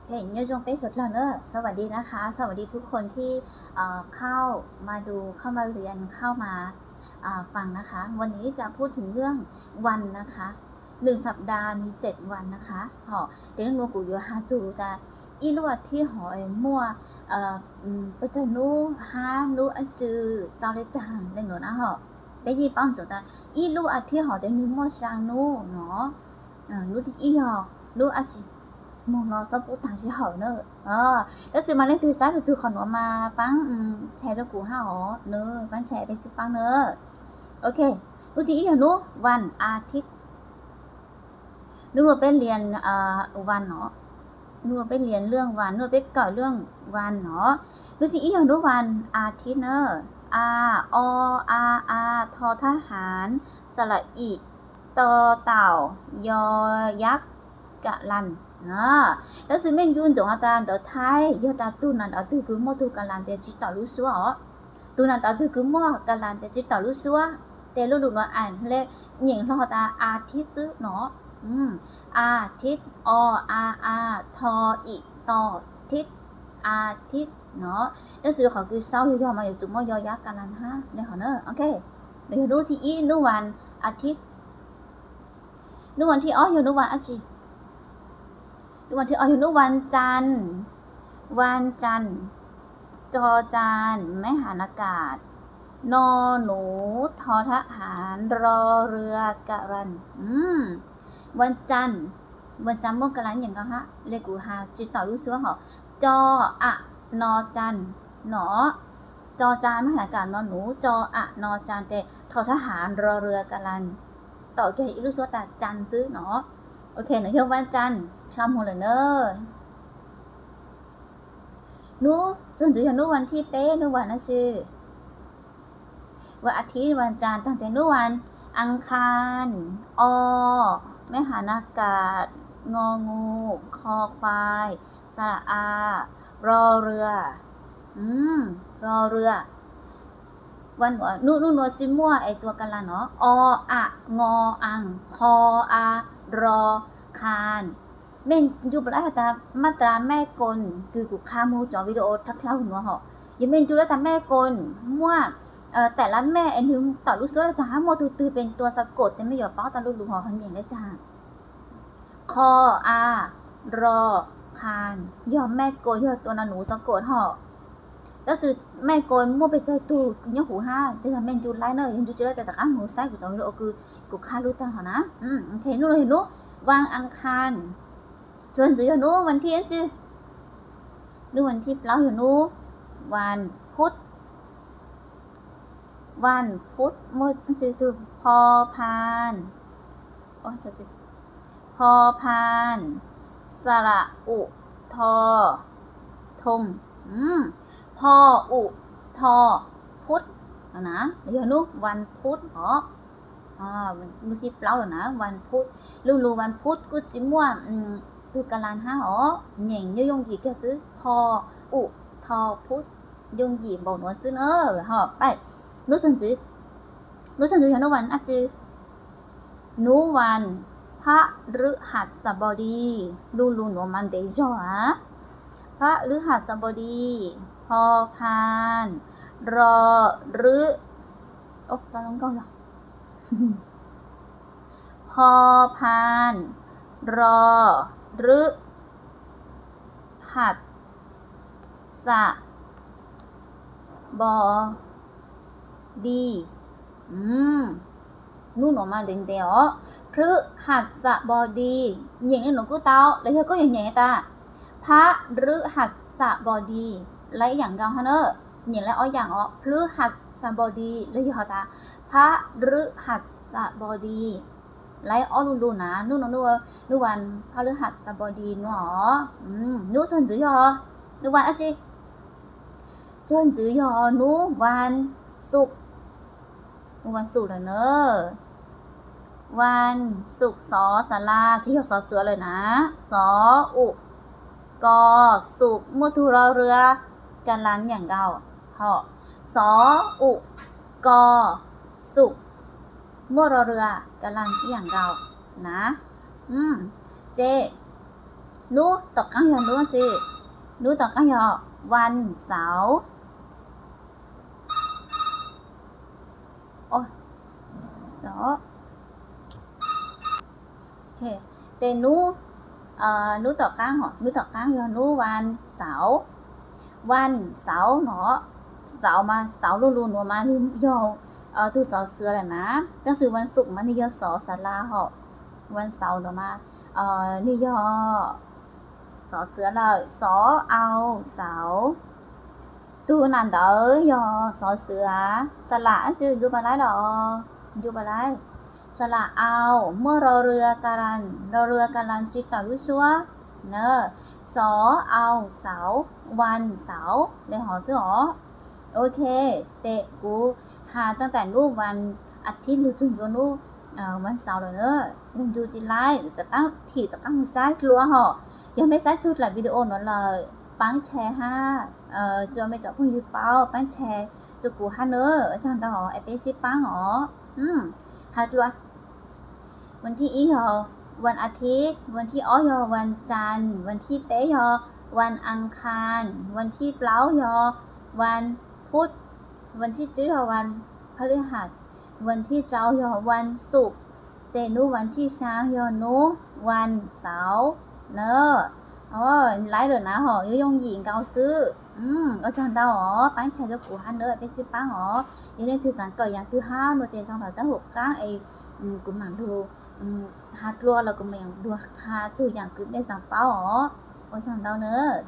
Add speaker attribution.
Speaker 1: เคเนยจงไปสุดแล้วเนอะสวัสดีนะคะสวัสดีทุกคนที่เข้ามาดูเข้ามาเรียนเข้ามาฟังนะคะวันนี้จะพูดถึงเรื่องวันนะคะ1 สัปดาห์มี7 วันนะคะเดี๋ยวนูกูอยู่หาจูแต่อีลวดที่หอยมั่วประจนูหานูอันจือซาเลจางเรื่องหนูนะได้ยินป้องจุดแต่อีลวดที่หอยเดี๋ยวนูมั่วชางนูเนาะนูที่อีนูอันจือmong nó sắp bút thằng chị hỏi nữa đó sự mà lên từ sáng được chú còn nó mà bán chè cho cụ hao nữa bán chèไปสิปังเนอะโอเคดูที่อีกนู้วันอาทิตย์นึกว่าไปเรียนวันเนาะนึกว่าไปเรียนเรื่องวันนึกว่าไปก่อเรื่องวันเนาะดูที่อีกนู้วันอาทิตย์เนอะอาทอทหารสระอีตอเต่ายอยักษ์กะลันแล้วซึ่งเป็นยุ่นจงอาตาตัวไทยยอดตาตุนันเอาตัวคือมอตัวกันลันเตจิตต่อรู้สัวตุนันเอาตัวคือมอกันลันเตจิตต่อรู้สัวแต่ลูกๆว่าอ่านเลขหญิงรอตาอาทิตย์ซื้อเนาะอาทิตย์อาทออีต่อทิศอาทิตย์เนาะแล้วสื่อเขาคือเศร้าย่อมาอยู่จุดมอยอยักษ์กันลันฮะเดี๋ยวเขาเนอะโอเคเดี๋ยวดูที่อีนู่วันอาทิตย์นู่วันที่อยู่นู่วันอาทิตย์วันที่อยู่นู่วันจันทร์จอจานไม่หานอากาศนอหนูทอทหารรอเรือกะรันวันจันทร์มกราอย่างก็ฮะเลกูฮาจิตต่อรู้สึกว่าจออะนอจันหนอจอจานไม่หานอากาศนอหนูจออะนอจานแต่ทอทหารรอเรือกะรันต่อแก่อีรู้สึกว่าแต่จันซื้อเนาะโอเคหนูเที่ยววันจันทร์คลำหัวเลยเนอะนูจนถึงนูวันที่เป๊ะนูวันนะชื่อวันอาทิตย์วันจันทร์ตั้งแต่นูวันอังคารไม่หานอากาศงองูคอควายสระอารอเรือรอเรือวันนูซิมั่วไอตัวกันละเนาะงออังคอรอคานเม่นจูบแล้วแต่มาตราแม่กลคือกูข้ามูจอวิดีโอทักเล่าหัวยังเม่นจูแล้วแต่แม่กลมั่วแต่ละแม่เอ็นถึงต่อลูกเสือจ้าโมตือเป็นตัวสะกดแต่ไม่หยอดป้อตาลูกหัวพันอย่างได้จ้าคอรอคานยอมแม่กลยอดตัวหนูสะกดแล้วสื่อแม่โกนมั่วไปเจอตูยกหูห้าแต่ทำเป็นจูไลเนอร์ยังจูเจอแต่จากหนูไส้กูจะวิดีโอคือกูฆ่ารู้ตั้งนะโอเคนู่นเลยนู่วางอังคารจนจะอยู่นู่วันที่อันจื้อนู่วันที่เราอยู่นู่วันพุธหมดจื้อตัวพอพานจะสิพอพานสระอุทอทงพออุทอพุธนะเดี๋ยวนู้วันพุธนูที่เปล่านะวันพุธลูวันพุธกูจิมั่วดูกาลานห้าเหน่งยงหยีแกซื้อพออุทอพุธยงหยีบอกหนูซื้อไปนูสันจือย่างนู้วันอาจือนูวันพระฤหัสบดีลูหนูมันเดจพระฤหัสบดีพอพานรอฤซาลงก่อนจ้ะพอพานรอฤหัสบดีนู่นออกมาเด่นพฤหัสบดีอย่างนี้หนูก็เต้าแล้วเธอก็อย่างตาพระฤหัสบดีไรอย่างเก่าฮะเนอะอย่างไรอย่างพฤหัสบดีเลยเหรอตาพระฤหัสบดีไรลูนะนู่วันพระฤหัสบดีนู่จนจือยนู่วันอะไรจนจือยนู่วันศุกร์เลยเนอะวันศุกร์สอสาราที่เขาสอเสือเลยนะสออุกสุกมุทุรเรือกันลันอย่างเก่าสออุกสุกมุรเรือกันลันอย่างเก่านะเจ นูตอกกังยอนูสินูตอกกังยอวันเสาร์โอ้จ๋อโอเคแต่นูตอกกังเหรอนูตอกกังยอนูวันเสาร์วันเสาร์เนาะเสาร์มาเสาร์ลูๆหนูมาลืมยอตูสอเสือแหละนะก็คือวันศุกร์มันนี่ยอสอศาลาเหรอวันเสาร์หนูมานี่ยอสอเสือเลยสอเอาเสาตูนันเดอยอสอเสือสละชื่ออยู่บาไรดออยู่บาไรสละเอาเมื่อรอเรือการันจิตตารุชัวเนอะสอเอาเสาวันเสาร์เลยหอซื้อหอโอเคเตะกูหาตั้งแต่รูปวันอาทิตย์รู้จุนจนรูปวันเสาร์เลยเนอะยังดูจีไลจะตั้งถี่จะตั้งมือซ้ายกลัวหอยังไม่ซักชุดหลายวิดีโอนั่นเลยปั้งแชร์ห้าจะไม่จะพึ่งยืดเป้าปั้งแชร์จะกูห้าเนอะจังดอไอเปซิปั้งหรอหาตัววันที่อีหอวันอาทิตย์วันที่อ้อยอวันจันทร์วันที่เป๊ยอวันอังคารวันที่เปล่ายอวันพุธวันที่จื้อยอวันพฤหัสวันที่เจ้ายอวันศุกร์เตนูวันที่ช้างยอนูวันเสาร์เนอะlái được ná họ yếu用nhìn cao sư ở trong đó họ bán chạy cho của hắn nữa phải xếp bán họ cho nên từ sáng cởi dạng thứ hai rồi thì xong đó giáo hộp các ấy của mảng đồ hạt lúa là của mình đồ hạt chữ dạng cứ bên sáng bao họ ở trong đó nữa